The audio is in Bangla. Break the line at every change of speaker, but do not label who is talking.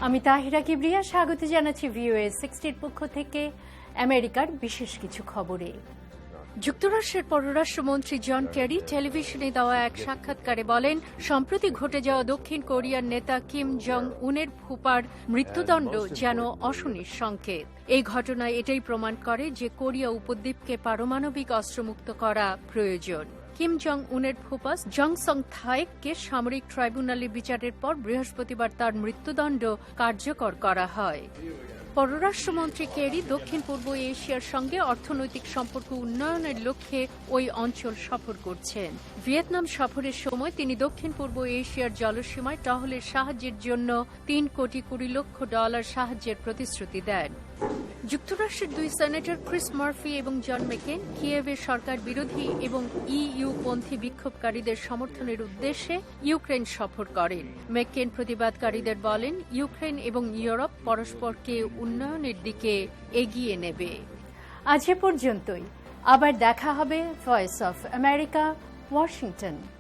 আমি তাহিরা কিবরিয়া, স্বাগত জানাচ্ছি ভিওএ 60 পক্ষ থেকে আমেরিকার বিশেষ কিছু খবরে। যুক্তরাষ্ট্রের পররাষ্ট্রমন্ত্রী জন কেরি টেলিভিশনে দেওয়া এক সাক্ষাৎকারে বলেন, সম্প্রতি ঘটে যাওয়া দক্ষিণ কোরিয়ার নেতা কিম জং উনের ফুপার মৃত্যুদণ্ড যেন অশনির সংকেত। এই ঘটনা এটাই প্রমাণ করে যে কোরিয়া উপদ্বীপকে পারমাণবিক অস্ত্রমুক্ত করা প্রয়োজন। কিম জং উনের ফুপা জং সং থাইককে সামরিক ট্রাইব্যুনালে বিচারের পর বৃহস্পতিবার তার মৃত্যুদণ্ড কার্যকর করা হয়। পররাষ্ট্রমন্ত্রী কেরি দক্ষিণ পূর্ব এশিয়ার সঙ্গে অর্থনৈতিক সম্পর্ক উন্নয়নের লক্ষ্যে ওই অঞ্চল সফর করছেন। ভিয়েতনাম সফরের সময় তিনি দক্ষিণ পূর্ব এশিয়ার জলসীমায় টহলের সাহায্যের জন্য $3.20 কোটি সাহায্যের প্রতিশ্রুতি দেন। যুক্তরাষ্ট্রের দুই সেনেটর ক্রিস মার্ফি এবং জন মেকেন কিয়েভের সরকার বিরোধী এবং ইইউ-পন্থী বিক্ষোভকারীদের সমর্থনের উদ্দেশ্যে ইউক্রেন সফর করেন। মেকেন প্রতিবাদকারীদের বলেন, ইউক্রেন এবং ইউরোপ পরস্পরকে উন্নয়নের দিকে এগিয়ে নেবে। আজ এ পর্যন্তই। আবার দেখা হবে। Voice of America, Washington.